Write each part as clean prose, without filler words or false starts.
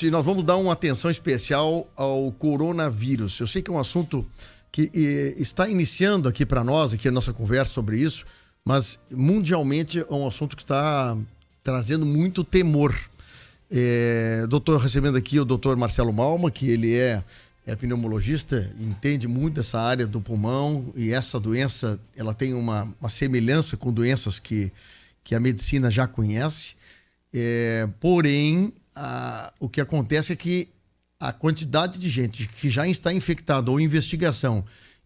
E nós vamos dar uma atenção especial ao coronavírus. Eu sei que é um assunto que está iniciando aqui para nós, aqui a nossa conversa sobre isso, mas mundialmente é um assunto que está trazendo muito temor. Doutor, recebendo aqui o doutor Marcelo Malma, que ele é pneumologista, entende muito dessa área do pulmão, e essa doença ela tem uma semelhança com doenças que a medicina já conhece, porém o que acontece é que a quantidade de gente que já está infectada ou investigação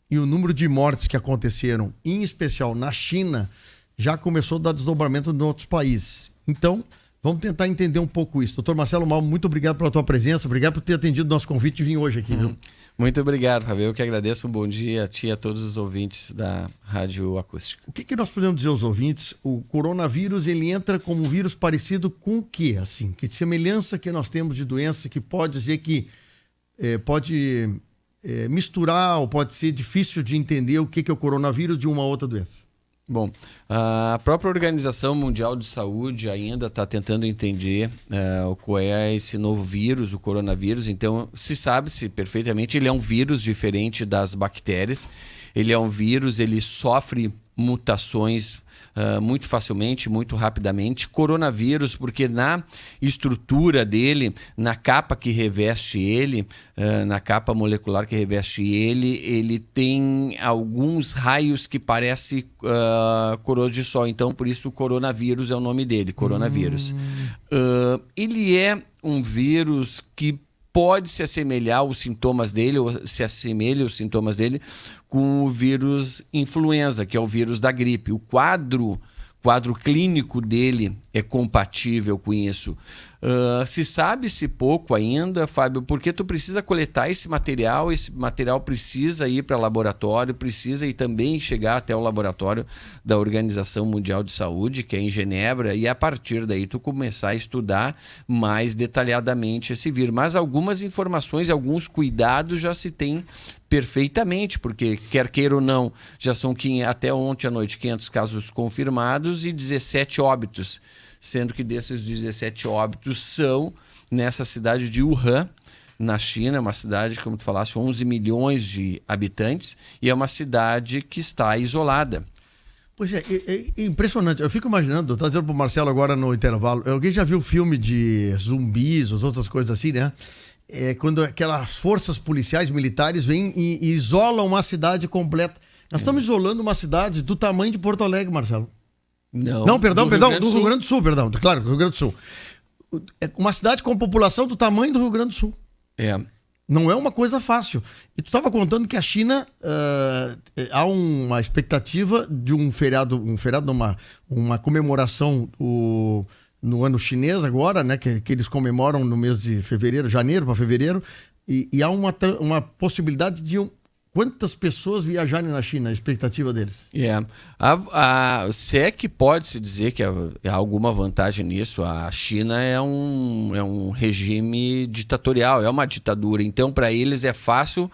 e o número de mortes que aconteceram, em especial na China, já começou a dar desdobramento em outros países. Então, vamos tentar entender um pouco isso. Doutor Marcelo Malmo, muito obrigado pela tua presença, obrigado por ter atendido o nosso convite e vir hoje aqui, viu? Muito obrigado, Fábio. Eu que agradeço. Um bom dia a ti e a todos os ouvintes da Rádio Acústica. O que nós podemos dizer aos ouvintes? O coronavírus, ele entra como um vírus parecido com o quê? Assim, que semelhança que nós temos de doença que pode dizer que pode misturar ou pode ser difícil de entender o que é o coronavírus de uma outra doença? Bom, a própria Organização Mundial de Saúde ainda está tentando entender qual é esse novo vírus, o coronavírus. Então, sabe-se perfeitamente, ele é um vírus diferente das bactérias. Ele é um vírus, ele sofre mutações muito facilmente, muito rapidamente. Coronavírus, porque na estrutura dele, na capa que reveste ele, na capa molecular que reveste ele tem alguns raios que parecem coroas de sol. Então, por isso, o coronavírus é o nome dele, coronavírus. Ele é um vírus que pode se assemelhar aos sintomas dele, ou se assemelha aos sintomas dele, com o vírus influenza, que é o vírus da gripe. O quadro clínico dele é compatível com isso. Se sabe-se pouco ainda, Fábio, porque tu precisa coletar esse material precisa ir para laboratório, precisa ir também chegar até o laboratório da Organização Mundial de Saúde, que é em Genebra, e a partir daí tu começar a estudar mais detalhadamente esse vírus. Mas algumas informações, alguns cuidados já se tem perfeitamente, porque quer queira ou não, já são até ontem à noite 500 casos confirmados e 17 óbitos, sendo que desses 17 óbitos são nessa cidade de Wuhan, na China, uma cidade, como tu falaste, 11 milhões de habitantes, e é uma cidade que está isolada. Pois é impressionante. Eu fico imaginando, eu estava dizendo para o Marcelo agora no intervalo, alguém já viu filme de zumbis, ou outras coisas assim, né? Quando aquelas forças policiais militares vêm e isolam uma cidade completa. Nós estamos isolando uma cidade do tamanho de Porto Alegre, Marcelo. Não, perdão, do Rio Grande do Sul, perdão. Claro, do Rio Grande do Sul. É uma cidade com população do tamanho do Rio Grande do Sul. Não é uma coisa fácil. E tu estava contando que a China há uma expectativa de um feriado, uma comemoração no ano chinês agora, né, que eles comemoram no mês de fevereiro, janeiro para fevereiro, e há uma possibilidade de quantas pessoas viajarem na China, a expectativa deles. Se é que pode-se dizer que há alguma vantagem nisso, a China é um regime ditatorial, é uma ditadura, então para eles é fácil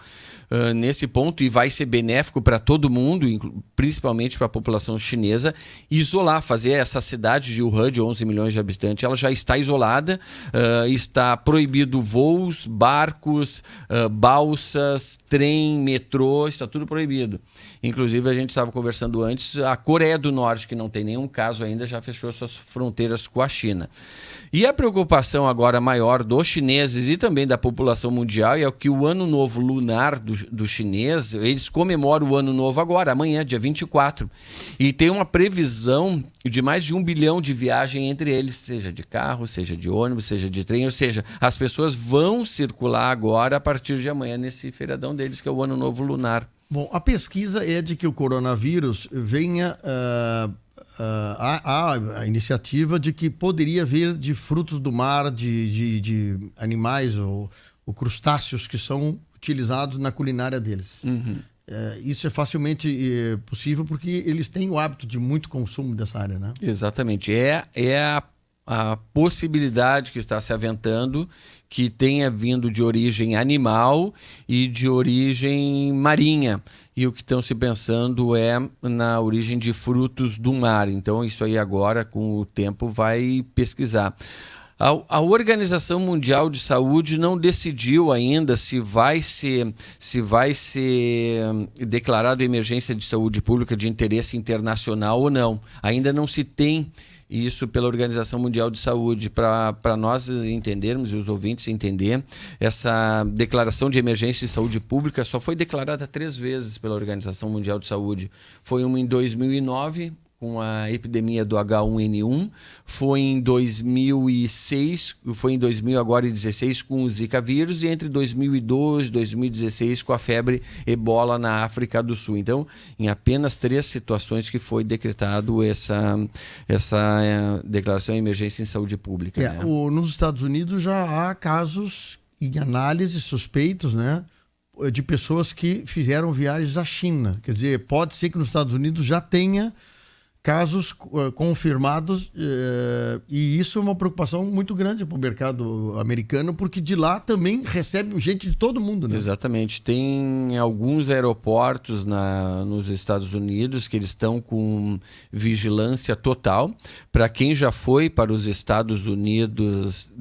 nesse ponto, e vai ser benéfico para todo mundo, principalmente para a população chinesa, isolar, fazer essa cidade de Wuhan, de 11 milhões de habitantes, ela já está isolada, está proibido voos, barcos, balsas, trem, metrô, está tudo proibido. Inclusive, a gente estava conversando antes, a Coreia do Norte, que não tem nenhum caso ainda, já fechou suas fronteiras com a China. E a preocupação agora maior dos chineses e também da população mundial é que o ano novo lunar do chinês, eles comemoram o ano novo agora, amanhã, dia 24. E tem uma previsão de mais de 1 bilhão de viagem entre eles, seja de carro, seja de ônibus, seja de trem, ou seja, as pessoas vão circular agora a partir de amanhã nesse feriadão deles, que é o ano novo lunar. Bom, a pesquisa é de que o coronavírus venha... a iniciativa de que poderia vir de frutos do mar, de animais ou crustáceos que são utilizados na culinária deles. Isso é facilmente possível porque eles têm o hábito de muito consumo dessa área, né? Exatamente. A possibilidade que está se aventando que tenha vindo de origem animal e de origem marinha. E o que estão se pensando é na origem de frutos do mar. Então, isso aí agora, com o tempo, vai pesquisar. A Organização Mundial de Saúde não decidiu ainda se vai ser declarado emergência de saúde pública de interesse internacional ou não. Ainda não se tem isso pela Organização Mundial de Saúde. Para nós entendermos e os ouvintes entenderem, essa declaração de emergência de saúde pública só foi declarada 3 vezes pela Organização Mundial de Saúde. Foi uma em 2009, com a epidemia do H1N1, foi em 2006, foi em 2016 com o Zika vírus, e entre 2012 e 2016 com a febre Ebola na África do Sul. Então, em apenas 3 situações que foi decretado essa declaração de emergência em saúde pública. Né? Nos Estados Unidos já há casos em análise suspeitos, né, de pessoas que fizeram viagens à China. Quer dizer, pode ser que nos Estados Unidos já tenha casos confirmados, e isso é uma preocupação muito grande para o mercado americano, porque de lá também recebe gente de todo mundo, né? Exatamente. Tem alguns aeroportos nos Estados Unidos que eles estão com vigilância total. Para quem já foi para os Estados Unidos,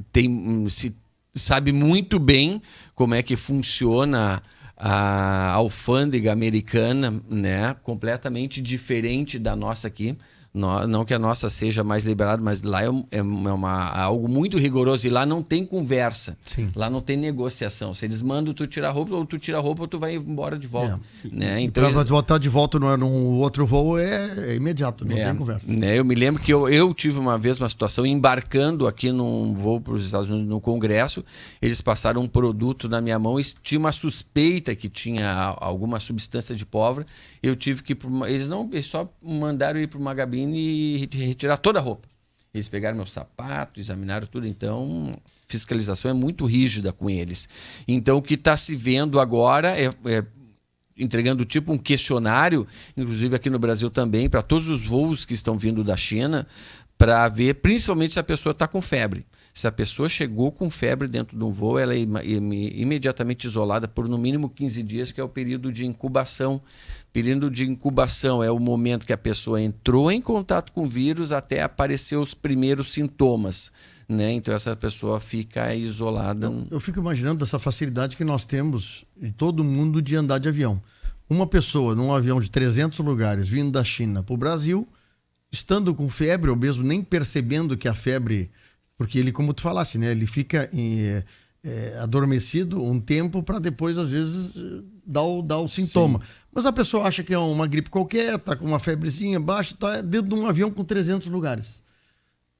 sabe muito bem como é que funciona a alfândega americana, né? Completamente diferente da nossa aqui. Não que a nossa seja mais liberada, mas lá é algo muito rigoroso, e lá não tem conversa. Sim. Lá não tem negociação. Se eles mandam tu tirar roupa, ou tu tira a roupa ou tu vai embora de volta. Né? Então, para voltar de volta num outro voo é imediato, não tem conversa. Né? Eu me lembro que eu tive uma vez uma situação embarcando aqui num voo para os Estados Unidos, no Congresso. Eles passaram um produto na minha mão e tinha uma suspeita que tinha alguma substância de pólvora. Eu tive que eles só mandaram ir para uma cabine e retirar toda a roupa. Eles pegaram meu sapato, examinaram tudo. Então, fiscalização é muito rígida com eles. Então, o que está se vendo agora é entregando tipo um questionário, inclusive aqui no Brasil também, para todos os voos que estão vindo da China, para ver principalmente se a pessoa está com febre. Se a pessoa chegou com febre dentro de um voo, ela é imediatamente isolada por no mínimo 15 dias, que é o período de incubação. Período de incubação é o momento que a pessoa entrou em contato com o vírus até aparecer os primeiros sintomas. Né? Então essa pessoa fica isolada. Eu fico imaginando essa facilidade que nós temos em todo mundo de andar de avião. Uma pessoa num avião de 300 lugares vindo da China para o Brasil, estando com febre, ou mesmo nem percebendo que a febre... Porque ele, como tu falasse, né, ele fica adormecido um tempo para depois, às vezes, dar o sintoma. Sim. Mas a pessoa acha que é uma gripe qualquer, tá com uma febrezinha baixa, tá dentro de um avião com 300 lugares.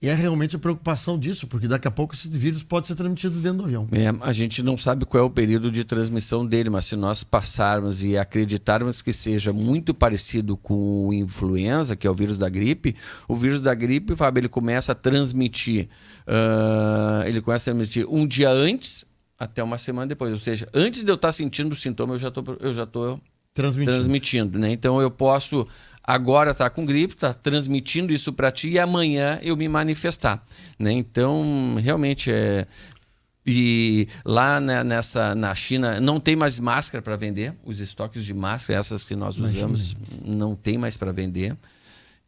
E é realmente a preocupação disso, porque daqui a pouco esse vírus pode ser transmitido dentro do avião. A gente não sabe qual é o período de transmissão dele, mas se nós passarmos e acreditarmos que seja muito parecido com o influenza, que é o vírus da gripe, Fábio, ele começa a transmitir um dia antes até uma semana depois. Ou seja, antes de eu estar sentindo o sintoma, eu já estou transmitindo, né? Então eu posso agora estar com gripe, estar transmitindo isso para ti, e amanhã eu me manifestar, né? Então realmente e lá na China não tem mais máscara para vender, os estoques de máscara, essas que nós usamos, não tem mais para vender.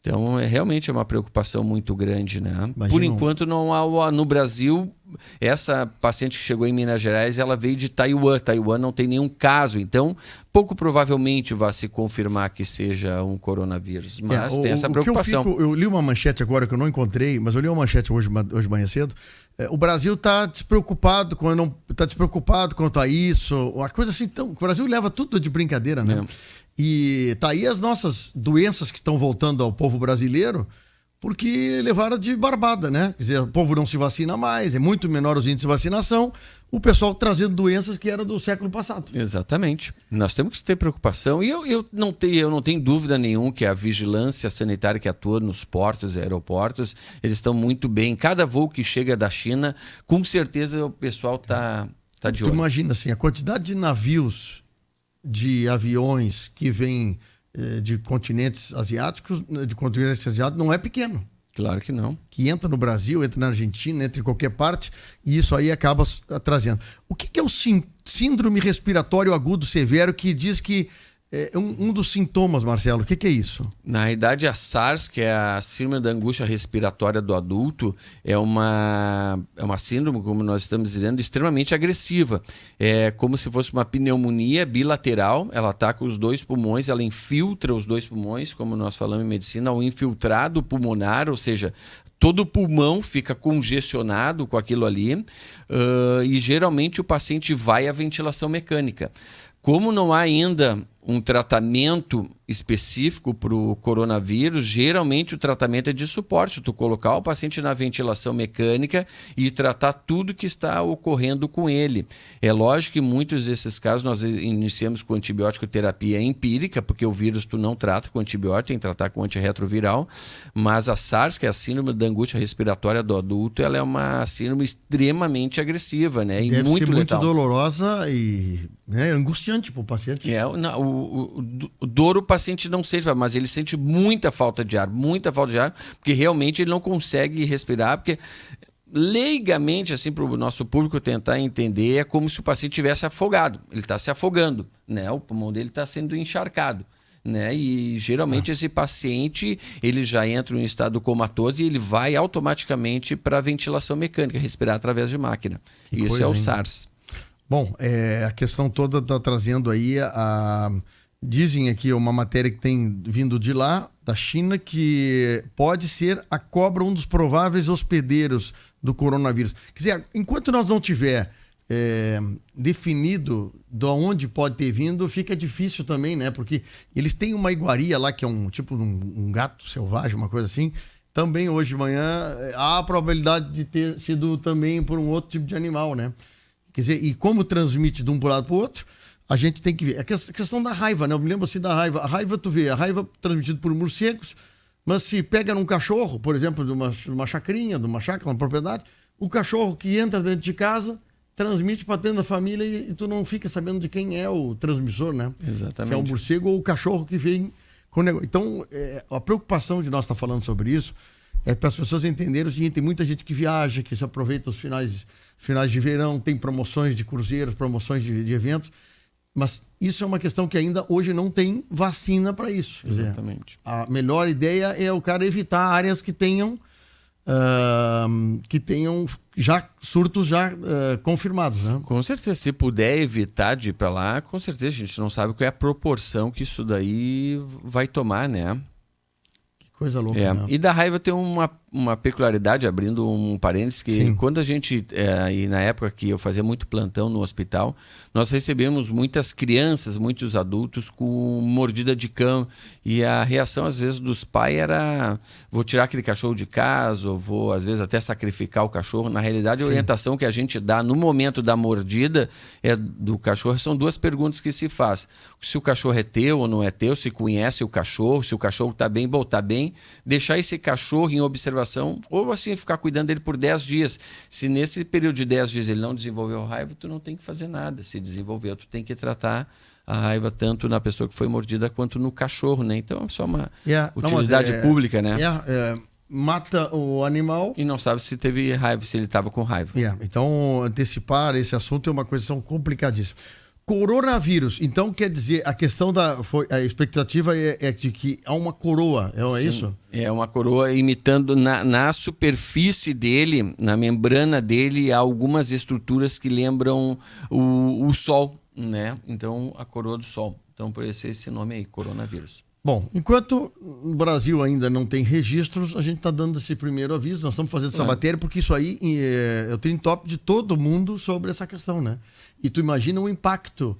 Então, realmente é uma preocupação muito grande, né? Imagina. Por enquanto, não há no Brasil. Essa paciente que chegou em Minas Gerais, ela veio de Taiwan. Taiwan não tem nenhum caso. Então, pouco provavelmente vai se confirmar que seja um coronavírus. Mas tem essa preocupação. Eu li uma manchete agora que eu não encontrei, mas eu li uma manchete hoje manhã cedo. O Brasil está despreocupado quanto a isso. Uma coisa assim, então, o Brasil leva tudo de brincadeira, né? E tá aí as nossas doenças que estão voltando ao povo brasileiro, porque levaram de barbada, né? Quer dizer, o povo não se vacina mais, é muito menor os índices de vacinação, o pessoal trazendo doenças que eram do século passado. Exatamente. Nós temos que ter preocupação, e eu não tenho dúvida nenhuma que a vigilância sanitária que atua nos portos e aeroportos, eles estão muito bem. Cada voo que chega da China, com certeza o pessoal tá de olho. Tu imagina assim, a quantidade de navios, de aviões que vêm de continentes asiáticos, não é pequeno. Claro que não. Que entra no Brasil, entra na Argentina, entra em qualquer parte, e isso aí acaba trazendo. O que é o síndrome respiratório agudo severo, que diz que um dos sintomas, Marcelo. O que é isso? Na realidade, a SARS, que é a síndrome da angústia respiratória do adulto, é uma síndrome, como nós estamos dizendo, extremamente agressiva. É como se fosse uma pneumonia bilateral. Ela ataca os dois pulmões, ela infiltra os dois pulmões, como nós falamos em medicina, o infiltrado pulmonar, ou seja, todo o pulmão fica congestionado com aquilo ali, e geralmente o paciente vai à ventilação mecânica. Como não há ainda um tratamento específico para o coronavírus, geralmente o tratamento é de suporte, tu colocar o paciente na ventilação mecânica e tratar tudo que está ocorrendo com ele. É lógico que em muitos desses casos nós iniciamos com antibiótico terapia empírica, porque o vírus tu não trata com antibiótico, tem que tratar com antirretroviral, mas a SARS, que é a síndrome da angústia respiratória do adulto, ela é uma síndrome extremamente agressiva, né? E deve muito ser muito letal. dolorosa e angustiante para o paciente. O dor o paciente não sente, mas ele sente muita falta de ar, porque realmente ele não consegue respirar, porque leigamente, assim, para o nosso público tentar entender, é como se o paciente estivesse afogado, ele está se afogando, né? O pulmão dele está sendo encharcado. Né? E geralmente esse paciente ele já entra em um estado comatoso e ele vai automaticamente para a ventilação mecânica, respirar através de máquina. Isso é o SARS. Bom, a questão toda está trazendo aí dizem aqui uma matéria que tem vindo de lá, da China, que pode ser a cobra um dos prováveis hospedeiros do coronavírus. Quer dizer, enquanto nós não tiver definido de onde pode ter vindo, fica difícil também, né? Porque eles têm uma iguaria lá, que é um tipo um gato selvagem, uma coisa assim. Também hoje de manhã há a probabilidade de ter sido também por um outro tipo de animal, né? Quer dizer, e como transmite de um para o lado para o outro, a gente tem que ver. A questão da raiva, né? Eu me lembro assim da raiva. A raiva, tu vê, a raiva transmitida por morcegos, mas se pega num cachorro, por exemplo, de uma chacrinha, de uma chácara, uma propriedade, o cachorro que entra dentro de casa transmite para dentro da família e tu não fica sabendo de quem é o transmissor, né? Exatamente. Se é um morcego ou o cachorro que vem com o negócio. Então, a preocupação de nós estar falando sobre isso é para as pessoas entenderem o seguinte: tem muita gente que viaja, que se aproveita os finais de verão, tem promoções de cruzeiros, promoções de eventos, mas isso é uma questão que ainda hoje não tem vacina para isso. Exatamente. Quer dizer, a melhor ideia é o cara evitar áreas que tenham já surtos confirmados, né? Com certeza, se puder evitar de ir para lá, com certeza a gente não sabe qual é a proporção que isso daí vai tomar, né? Coisa louca, né? E da raiva tem uma peculiaridade, abrindo um parênteses, que Sim. Quando a gente, e na época que eu fazia muito plantão no hospital, nós recebemos muitas crianças, muitos adultos com mordida de cão, e a reação às vezes dos pais era: vou tirar aquele cachorro de casa, ou vou às vezes até sacrificar o cachorro. Na realidade, a orientação que a gente dá no momento da mordida do cachorro são duas perguntas que se faz: se o cachorro é teu ou não é teu, se conhece o cachorro, se o cachorro está bem, bom, está bem, deixar esse cachorro em observação, ou assim ficar cuidando dele por 10 dias. Se nesse período de 10 dias ele não desenvolveu raiva, tu não tem que fazer nada. Se desenvolveu, tu tem que tratar a raiva tanto na pessoa que foi mordida quanto no cachorro, né? Então é só uma utilidade pública, né? Mata o animal e não sabe se teve raiva, se ele estava com raiva. Então, antecipar esse assunto é uma coisa complicadíssima. Coronavírus, então quer dizer, a questão a expectativa é de que há uma coroa, é isso? É uma coroa imitando na superfície dele, na membrana dele, há algumas estruturas que lembram o Sol, né? Então, a coroa do Sol. Então, por isso esse nome aí, coronavírus. Bom, enquanto o Brasil ainda não tem registros, a gente está dando esse primeiro aviso, nós estamos fazendo essa matéria, porque isso aí é o trending top de todo mundo sobre essa questão, né? E tu imagina o impacto,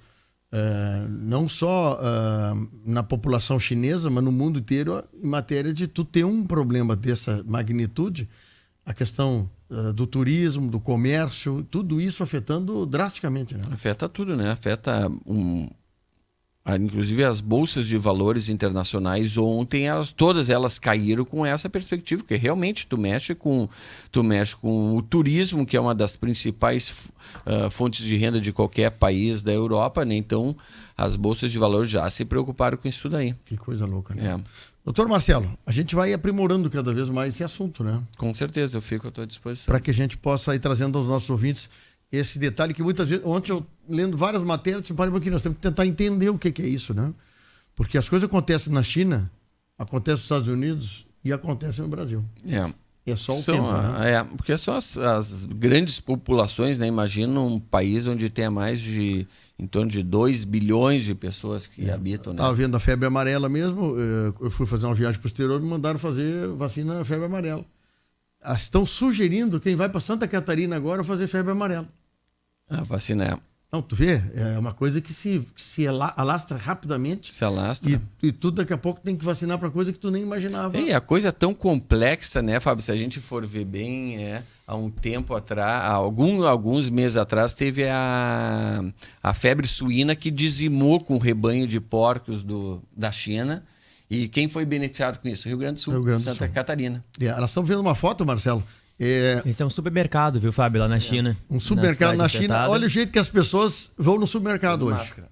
não só na população chinesa, mas no mundo inteiro, em matéria de tu ter um problema dessa magnitude, a questão do turismo, do comércio, tudo isso afetando drasticamente, né? Afeta tudo, né? Afeta inclusive as bolsas de valores internacionais ontem, todas elas caíram com essa perspectiva, porque realmente tu mexe com o turismo, que é uma das principais fontes de renda de qualquer país da Europa, né? Então as bolsas de valores já se preocuparam com isso daí. Que coisa louca, né? Doutor Marcelo, a gente vai aprimorando cada vez mais esse assunto, né? Com certeza, eu fico à tua disposição. Para que a gente possa ir trazendo aos nossos ouvintes esse detalhe que muitas vezes, ontem eu lendo várias matérias, nós temos que tentar entender o que é isso, né? Porque as coisas acontecem na China, acontecem nos Estados Unidos e acontecem no Brasil. É só o tempo, né? Porque são as grandes populações, né? Imagina um país onde tem em torno de 2 bilhões de pessoas que habitam, né? Estava vendo a febre amarela mesmo, eu fui fazer uma viagem para o exterior e me mandaram fazer vacina febre amarela. Estão sugerindo quem vai para Santa Catarina agora fazer febre amarela. A vacina Não, tu vê, é uma coisa que se alastra rapidamente. Se alastra. E tudo daqui a pouco tem que vacinar para coisa que tu nem imaginava. E a coisa é tão complexa, né, Fábio? Se a gente for ver bem, há um tempo atrás, alguns meses atrás, teve a febre suína que dizimou com o rebanho de porcos da China. E quem foi beneficiado com isso? Rio Grande do Sul, Santa Catarina. Nós estamos vendo uma foto, Marcelo. Esse é um supermercado, viu, Fábio, lá na China. Um supermercado na China. afetada. Olha o jeito que as pessoas vão no supermercado hoje. Máscara.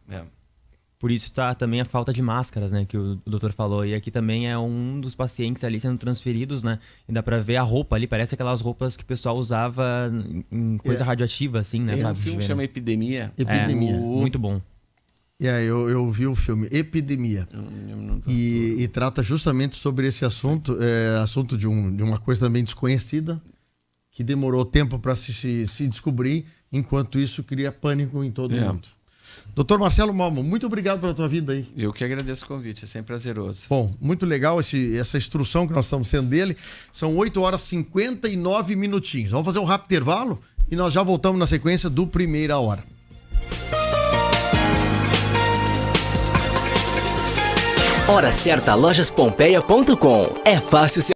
Por isso está também a falta de máscaras, né, que o doutor falou. E aqui também é um dos pacientes ali sendo transferidos, né? E dá pra ver a roupa ali, parece aquelas roupas que o pessoal usava em coisa radioativa, assim, né? Tem um filme que chama Epidemia. Epidemia. Muito bom. Eu vi o filme Epidemia. E trata justamente sobre esse assunto. Assunto de uma coisa também desconhecida, que demorou tempo para se descobrir, enquanto isso cria pânico em todo mundo. Doutor Marcelo Malmo, muito obrigado pela tua vinda aí. Eu que agradeço o convite, é sempre prazeroso. Bom, muito legal essa instrução que nós estamos tendo dele. São 8 horas e 59 minutinhos. Vamos fazer um rápido intervalo e nós já voltamos na sequência do Primeira Hora. Hora certa, lojaspompeia.com. É fácil ser